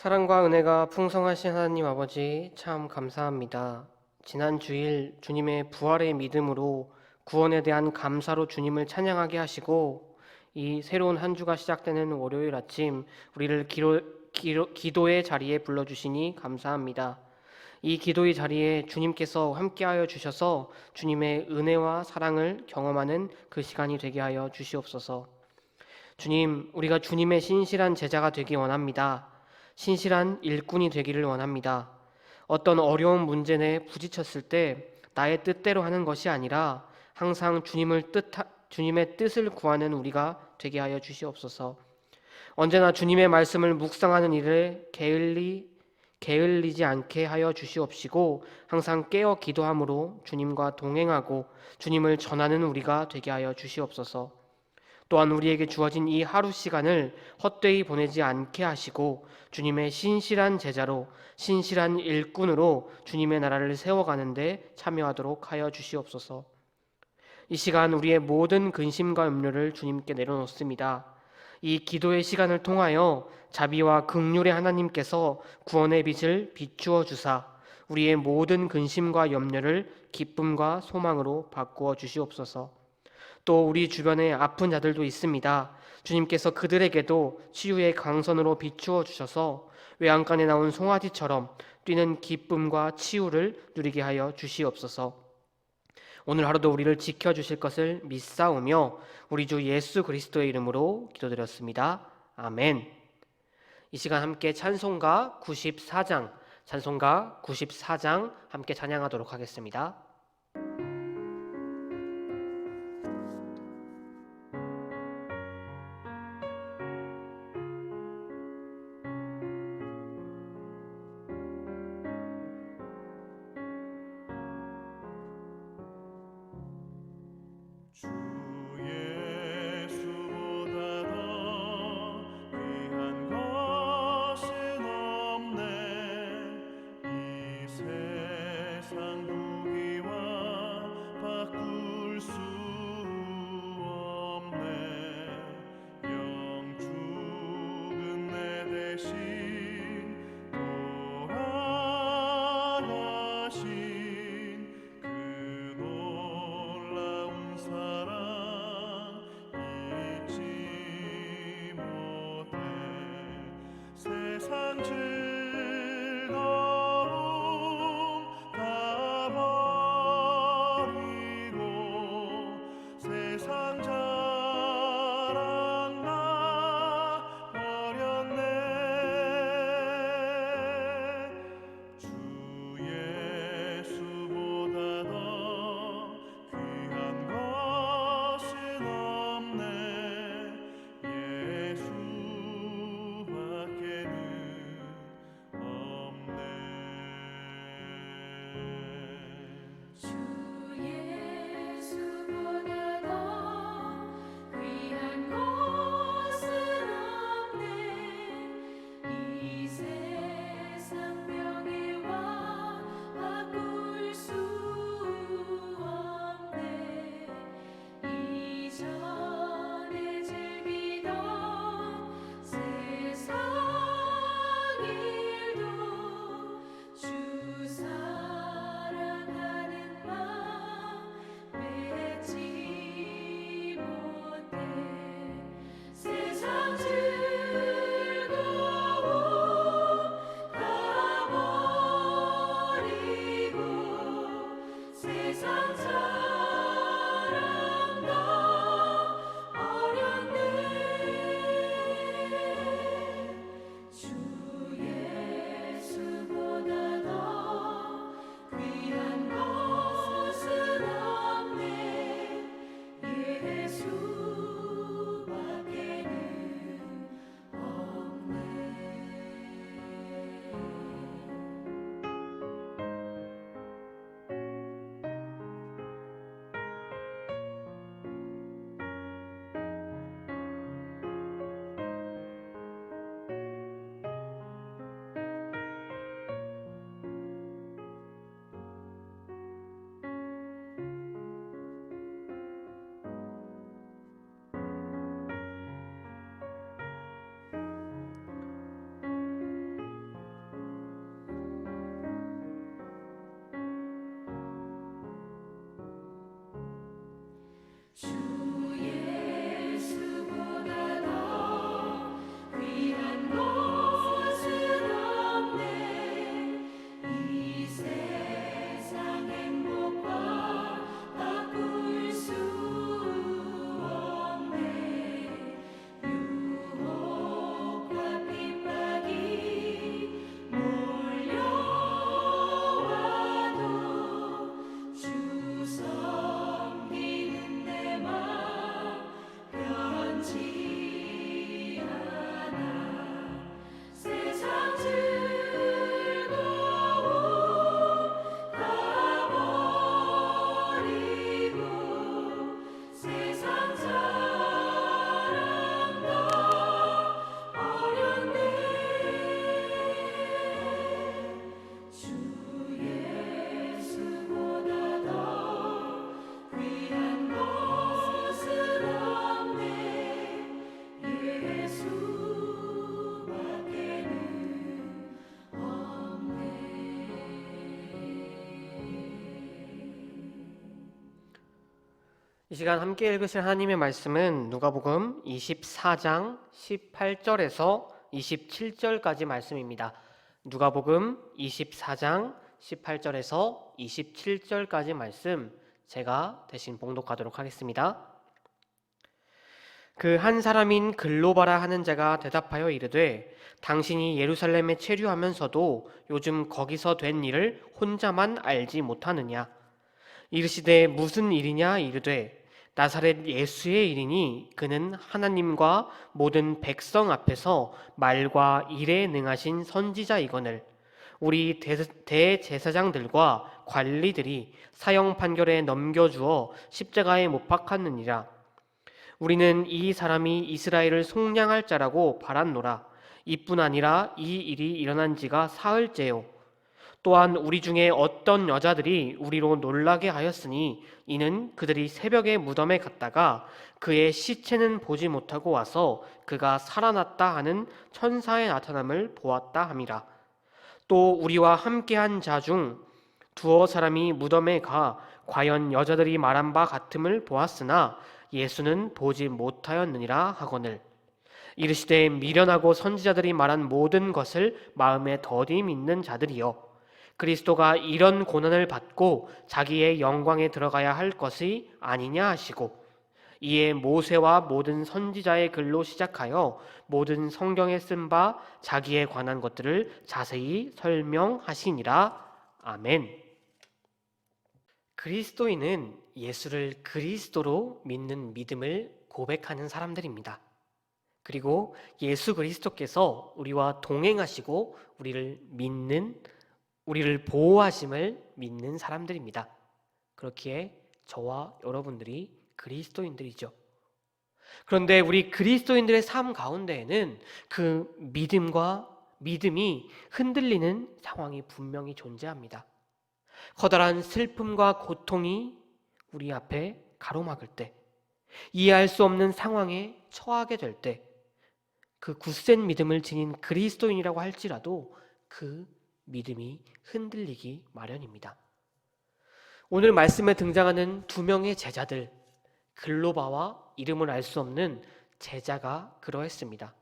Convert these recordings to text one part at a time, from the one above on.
사랑과 은혜가 풍성하신 하나님 아버지 참 감사합니다. 지난 주일 주님의 부활의 믿음으로 구원에 대한 감사로 주님을 찬양하게 하시고 이 새로운 한 주가 시작되는 월요일 아침 우리를 기도의 자리에 불러주시니 감사합니다. 이 기도의 자리에 주님께서 함께하여 주셔서 주님의 은혜와 사랑을 경험하는 그 시간이 되게 하여 주시옵소서. 주님, 우리가 주님의 신실한 제자가 되기 원합니다. 신실한 일꾼이 되기를 원합니다. 어떤 어려운 문제 내에 부딪혔을 때 나의 뜻대로 하는 것이 아니라 항상 주님의 뜻을 구하는 우리가 되게 하여 주시옵소서. 언제나 주님의 말씀을 묵상하는 일에 게을리지 않게 하여 주시옵시고 항상 깨어 기도함으로 주님과 동행하고 주님을 전하는 우리가 되게 하여 주시옵소서. 또한 우리에게 주어진 이 하루 시간을 헛되이 보내지 않게 하시고 주님의 신실한 제자로 신실한 일꾼으로 주님의 나라를 세워가는데 참여하도록 하여 주시옵소서. 이 시간 우리의 모든 근심과 염려를 주님께 내려놓습니다. 이 기도의 시간을 통하여 자비와 긍휼의 하나님께서 구원의 빛을 비추어 주사 우리의 모든 근심과 염려를 기쁨과 소망으로 바꾸어 주시옵소서. 또 우리 주변에 아픈 자들도 있습니다. 주님께서 그들에게도 치유의 강선으로 비추어 주셔서 외양간에 나온 송아지처럼 뛰는 기쁨과 치유를 누리게 하여 주시옵소서. 오늘 하루도 우리를 지켜주실 것을 믿사오며 우리 주 예수 그리스도의 이름으로 기도드렸습니다. 아멘. 이 시간 함께 찬송가 94장 함께 찬양하도록 하겠습니다. 주 예수보다 더 귀한 것은 없네. 이 세상 무기와 바꿀 수 없네. 영 죽은 내 대신 돌아가신 그 놀라운 사랑 잊지 못해. 세상 즐거움 다 버리고 세상 자랑 나 버렸네. 주 예수보다 더 귀한 것은 없네. 예수밖에는 없네. 주 예수보다 더 귀한 것은 없네. 이 세상 명예와 바꿀 수 없네. 이전에 즐기던 세상 일도 주 사랑하는 마음 주 예수보다 더 귀한 것은 없네. 이 세상 행복과 바꿀 수 없네. 유혹과 핍박이 몰려와도 주 섬기는 내 맘 변치 않아. 세상 즐거움 다 버리고 세상 사랑 다 버렸네. 주 예수보다 더 귀한 것은 없네. 예수밖에는 없네. 이 시간 함께 읽으실 하나님의 말씀은 누가복음 24장 18절에서 27절까지 말씀입니다. 누가복음 24장 18절에서 27절까지 말씀 제가 대신 봉독하도록 하겠습니다. 그 한 사람인 글로바라 하는 자가 대답하여 이르되 당신이 예루살렘에 체류하면서도 요즘 거기서 된 일을 혼자만 알지 못하느냐. 이르시되 무슨 일이냐 이르되 나사렛 예수의 일이니 그는 하나님과 모든 백성 앞에서 말과 일에 능하신 선지자이거늘 우리 대제사장들과 관리들이 사형 판결에 넘겨주어 십자가에 못 박았느니라. 우리는 이 사람이 이스라엘을 속량할 자라고 바랐노라. 이뿐 아니라 이 일이 일어난 지가 사흘째요. 또한 우리 중에 어떤 여자들이 우리로 놀라게 하였으니 이는 그들이 새벽에 무덤에 갔다가 그의 시체는 보지 못하고 와서 그가 살아났다 하는 천사의 나타남을 보았다 함이라. 또 우리와 함께한 자 중 두어 사람이 무덤에 가 과연 여자들이 말한 바 같음을 보았으나 예수는 보지 못하였느니라 하거늘 이르시되 미련하고 선지자들이 말한 모든 것을 마음에 더디 믿는 자들이여 그리스도가 이런 고난을 받고 자기의 영광에 들어가야 할 것이 아니냐 하시고 이에 모세와 모든 선지자의 글로 시작하여 모든 성경에 쓴 바 자기에 관한 것들을 자세히 설명하시니라. 아멘. 그리스도인은 예수를 그리스도로 믿는 믿음을 고백하는 사람들입니다. 그리고 예수 그리스도께서 우리와 동행하시고 우리를 보호하심을 믿는 사람들입니다. 그렇기에 저와 여러분들이 그리스도인들이죠. 그런데 우리 그리스도인들의 삶 가운데에는 그 믿음이 흔들리는 상황이 분명히 존재합니다. 커다란 슬픔과 고통이 우리 앞에 가로막을 때, 이해할 수 없는 상황에 처하게 될 때, 그 굳센 믿음을 지닌 그리스도인이라고 할지라도 그 믿음이 흔들리기 마련입니다. 오늘 말씀에 등장하는 두 명의 제자들, 글로바와 이름을 알 수 없는 제자가 그러했습니다.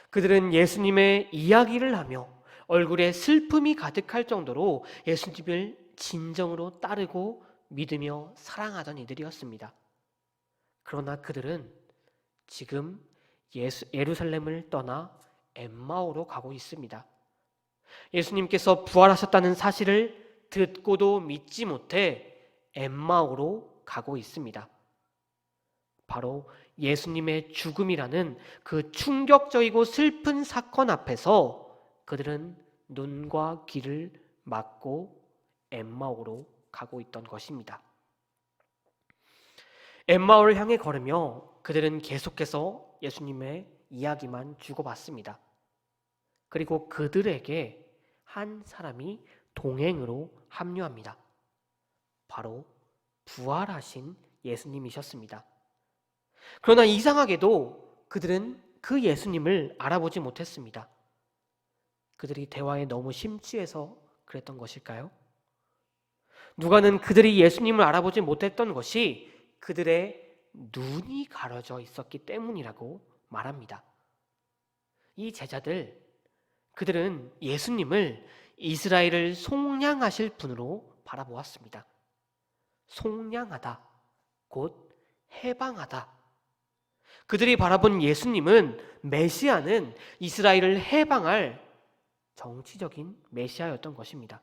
그들은 예수님의 이야기를 하며 얼굴에 슬픔이 가득할 정도로 예수님을 진정으로 따르고 믿으며 사랑하던 이들이었습니다. 그러나 그들은 지금 예루살렘을 떠나 엠마오로 가고 있습니다. 예수님께서 부활하셨다는 사실을 듣고도 믿지 못해 엠마오로 가고 있습니다. 바로 예수님의 죽음이라는 그 충격적이고 슬픈 사건 앞에서 그들은 눈과 귀를 막고 엠마오로 가고 있던 것입니다. 엠마오를 향해 걸으며 그들은 계속해서 예수님의 이야기만 주고받습니다. 그리고 그들에게 한 사람이 동행으로 합류합니다. 바로 부활하신 예수님이셨습니다. 그러나 이상하게도 그들은 그 예수님을 알아보지 못했습니다. 그들이 대화에 너무 심취해서 그랬던 것일까요? 누가는 그들이 예수님을 알아보지 못했던 것이 그들의 눈이 가려져 있었기 때문이라고 말합니다. 이 제자들, 그들은 예수님을 이스라엘을 속량하실 분으로 바라보았습니다. 속량하다, 곧 해방하다. 그들이 바라본 예수님은, 메시아는 이스라엘을 해방할 정치적인 메시아였던 것입니다.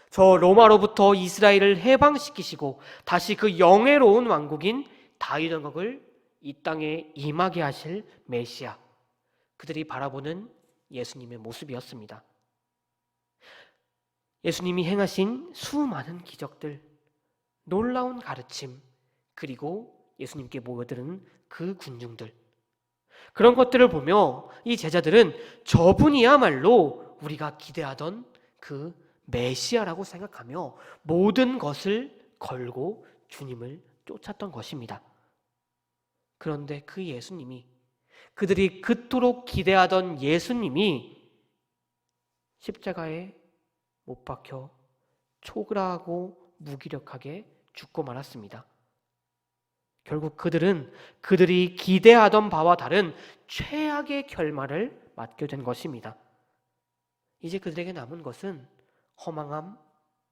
저 로마로부터 이스라엘을 해방시키시고 다시 그 영예로운 왕국인 다윗 왕국을 이 땅에 임하게 하실 메시아, 그들이 바라보는 예수님의 모습이었습니다. 예수님이 행하신 수많은 기적들, 놀라운 가르침, 그리고 예수님께 모여드는 그 군중들, 그런 것들을 보며 이 제자들은 저분이야말로 우리가 기대하던 그 메시아라고 생각하며 모든 것을 걸고 주님을 쫓았던 것입니다. 그런데 그 예수님이, 그들이 그토록 기대하던 예수님이 십자가에 못 박혀 초라하고 무기력하게 죽고 말았습니다. 결국 그들은 그들이 기대하던 바와 다른 최악의 결말을 맞게 된 것입니다. 이제 그들에게 남은 것은 허망함,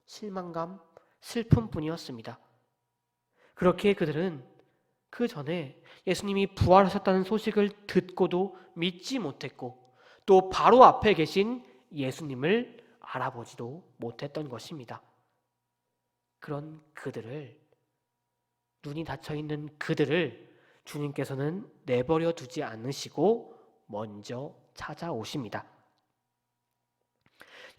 실망감, 슬픔뿐이었습니다. 그렇게 그들은 그 전에 예수님이 부활하셨다는 소식을 듣고도 믿지 못했고, 또 바로 앞에 계신 예수님을 알아보지도 못했던 것입니다. 그런 그들을, 눈이 닫혀있는 그들을 주님께서는 내버려 두지 않으시고 먼저 찾아오십니다.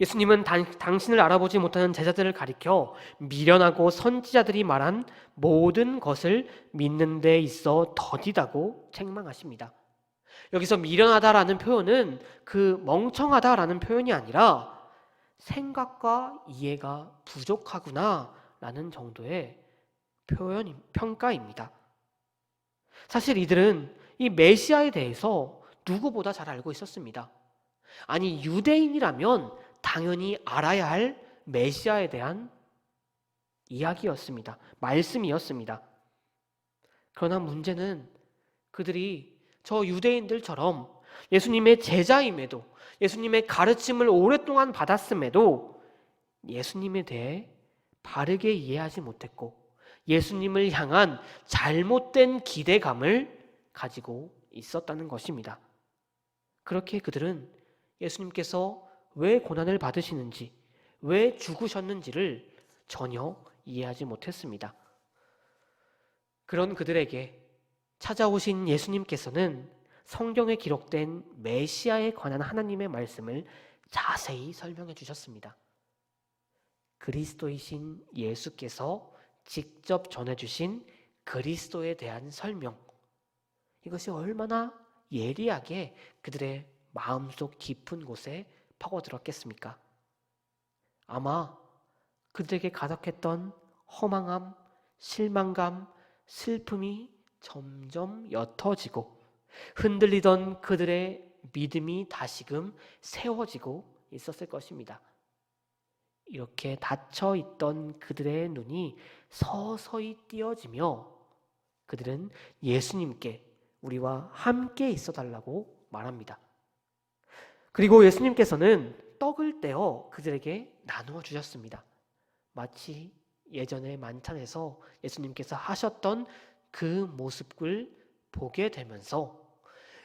예수님은 당신을 알아보지 못하는 제자들을 가리켜 미련하고 선지자들이 말한 모든 것을 믿는 데 있어 더디다고 책망하십니다. 여기서 미련하다라는 표현은 그 멍청하다라는 표현이 아니라 생각과 이해가 부족하구나 라는 정도의 평가입니다. 사실 이들은 이 메시아에 대해서 누구보다 잘 알고 있었습니다. 아니, 유대인이라면 당연히 알아야 할 메시아에 대한 이야기였습니다. 말씀이었습니다. 그러나 문제는 그들이 저 유대인들처럼 예수님의 제자임에도, 예수님의 가르침을 오랫동안 받았음에도 예수님에 대해 바르게 이해하지 못했고, 예수님을 향한 잘못된 기대감을 가지고 있었다는 것입니다. 그렇게 그들은 예수님께서 왜 고난을 받으시는지, 왜 죽으셨는지를 전혀 이해하지 못했습니다. 그런 그들에게 찾아오신 예수님께서는 성경에 기록된 메시아에 관한 하나님의 말씀을 자세히 설명해 주셨습니다. 그리스도이신 예수께서 직접 전해주신 그리스도에 대한 설명, 이것이 얼마나 예리하게 그들의 마음속 깊은 곳에 파고들었겠습니까? 아마 그들에게 가득했던 허망함, 실망감, 슬픔이 점점 옅어지고 흔들리던 그들의 믿음이 다시금 세워지고 있었을 것입니다. 이렇게 닫혀있던 그들의 눈이 서서히 띄어지며 그들은 예수님께 우리와 함께 있어달라고 말합니다. 그리고 예수님께서는 떡을 떼어 그들에게 나누어 주셨습니다. 마치 예전의 만찬에서 예수님께서 하셨던 그 모습을 보게 되면서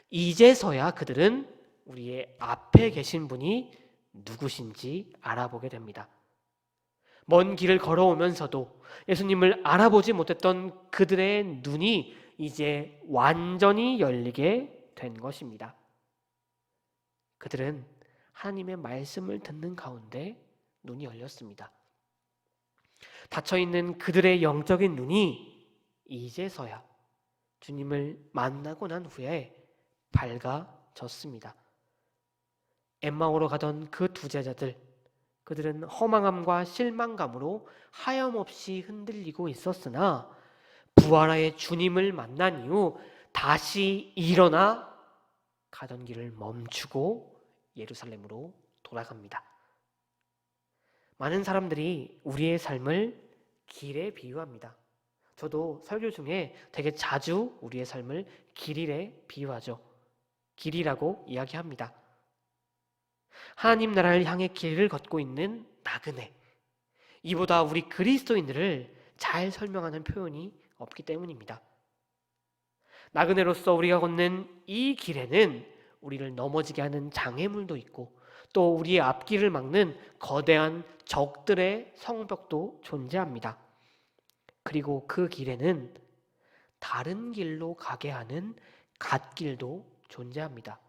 이제서야 그들은 우리의 앞에 계신 분이 누구신지 알아보게 됩니다. 먼 길을 걸어오면서도 예수님을 알아보지 못했던 그들의 눈이 이제 완전히 열리게 된 것입니다. 그들은 하나님의 말씀을 듣는 가운데 눈이 열렸습니다. 닫혀있는 그들의 영적인 눈이 이제서야 주님을 만나고 난 후에 밝아졌습니다. 엠마오로 가던 그 두 제자들, 그들은 허망함과 실망감으로 하염없이 흔들리고 있었으나 부활하의 주님을 만난 이후 다시 일어나 가던 길을 멈추고 예루살렘으로 돌아갑니다. 많은 사람들이 우리의 삶을 길에 비유합니다. 저도 설교 중에 되게 자주 우리의 삶을 길이에 비유하죠. 길이라고 이야기합니다. 하나님 나라를 향해 길을 걷고 있는 나그네. 이보다 우리 그리스도인들을 잘 설명하는 표현이 없기 때문입니다. 나그네로서 우리가 걷는 이 길에는 우리를 넘어지게 하는 장애물도 있고 또 우리의 앞길을 막는 거대한 적들의 성벽도 존재합니다. 그리고 그 길에는 다른 길로 가게 하는 갓길도 존재합니다.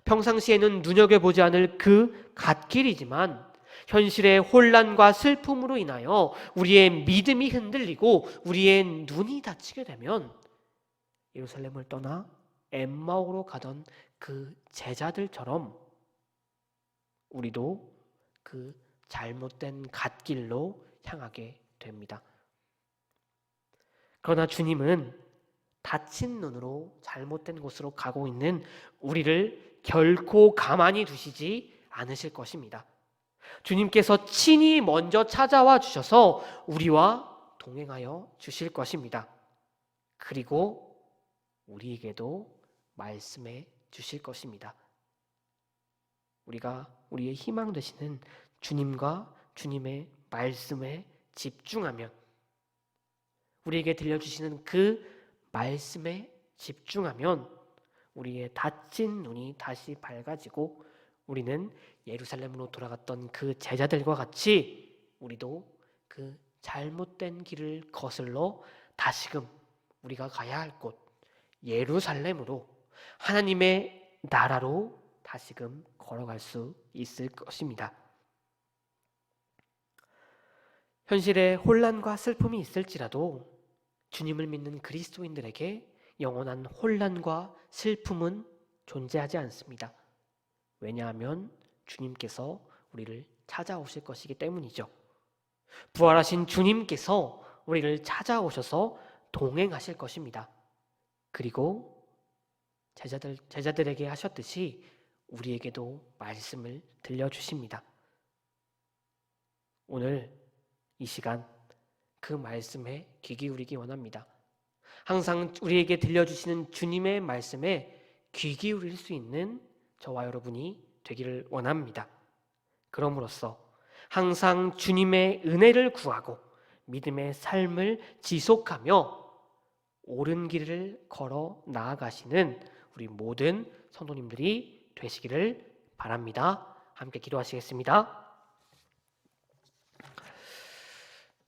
평상시에는 눈여겨보지 않을 그 갓길이지만 현실의 혼란과 슬픔으로 인하여 우리의 믿음이 흔들리고 우리의 눈이 닫히게 되면 예루살렘을 떠나 엠마오로 가던 그 제자들처럼 우리도 그 잘못된 갓길로 향하게 됩니다. 그러나 주님은 닫힌 눈으로 잘못된 곳으로 가고 있는 우리를 결코 가만히 두시지 않으실 것입니다. 주님께서 친히 먼저 찾아와 주셔서 우리와 동행하여 주실 것입니다. 그리고 우리에게도 말씀해 주실 것입니다. 우리가 우리의 희망 되시는 주님과 주님의 말씀에 집중하면, 우리에게 들려주시는 그 말씀에 집중하면 우리의 닫힌 눈이 다시 밝아지고 우리는 예루살렘으로 돌아갔던 그 제자들과 같이 우리도 그 잘못된 길을 거슬러 다시금 우리가 가야 할 곳 예루살렘으로, 하나님의 나라로 다시금 걸어갈 수 있을 것입니다. 현실에 혼란과 슬픔이 있을지라도 주님을 믿는 그리스도인들에게 영원한 혼란과 슬픔은 존재하지 않습니다. 왜냐하면 주님께서 우리를 찾아오실 것이기 때문이죠. 부활하신 주님께서 우리를 찾아오셔서 동행하실 것입니다. 그리고 제자들에게 하셨듯이 우리에게도 말씀을 들려주십니다. 오늘 이 시간 그 말씀에 귀 기울이기 원합니다. 항상 우리에게 들려주시는 주님의 말씀에 귀 기울일 수 있는 저와 여러분이 되기를 원합니다. 그럼으로써 항상 주님의 은혜를 구하고 믿음의 삶을 지속하며 옳은 길을 걸어 나아가시는 우리 모든 성도님들이 되시기를 바랍니다. 함께 기도하시겠습니다.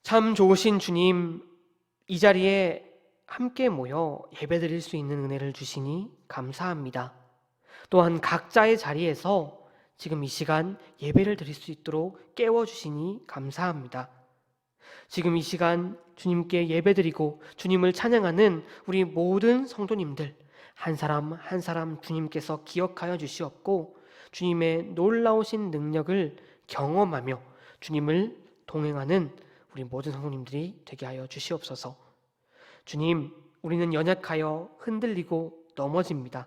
참 좋으신 주님, 이 자리에 함께 모여 예배드릴 수 있는 은혜를 주시니 감사합니다. 또한 각자의 자리에서 지금 이 시간 예배를 드릴 수 있도록 깨워주시니 감사합니다. 지금 이 시간 주님께 예배드리고 주님을 찬양하는 우리 모든 성도님들 한 사람 한 사람 주님께서 기억하여 주시옵고 주님의 놀라우신 능력을 경험하며 주님을 동행하는 우리 모든 성도님들이 되게 하여 주시옵소서. 주님, 우리는 연약하여 흔들리고 넘어집니다.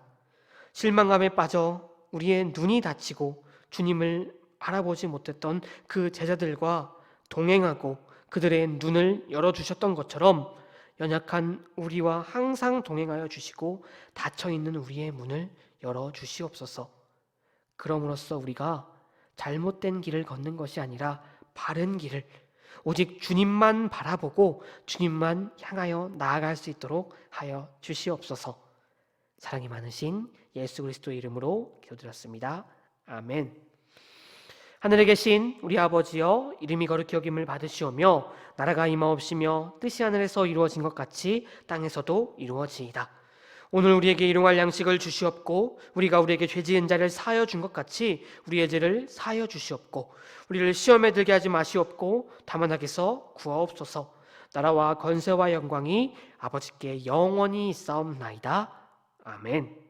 실망감에 빠져 우리의 눈이 닫히고 주님을 알아보지 못했던 그 제자들과 동행하고 그들의 눈을 열어주셨던 것처럼 연약한 우리와 항상 동행하여 주시고 닫혀있는 우리의 문을 열어주시옵소서. 그럼으로써 우리가 잘못된 길을 걷는 것이 아니라 바른 길을 오직 주님만 바라보고 주님만 향하여 나아갈 수 있도록 하여 주시옵소서. 사랑이 많으신 예수 그리스도의 이름으로 기도드렸습니다. 아멘. 하늘에 계신 우리 아버지여, 이름이 거룩히 여김을 받으시오며 나라가 임하옵시며 뜻이 하늘에서 이루어진 것 같이 땅에서도 이루어지이다. 오늘 우리에게 일용할 양식을 주시옵고 우리가 우리에게 죄 지은 자를 사하여 준 것 같이 우리의 죄를 사하여 주시옵고 우리를 시험에 들게 하지 마시옵고 다만 악에서 구하옵소서. 나라와 권세와 영광이 아버지께 영원히 있사옵나이다. 아멘.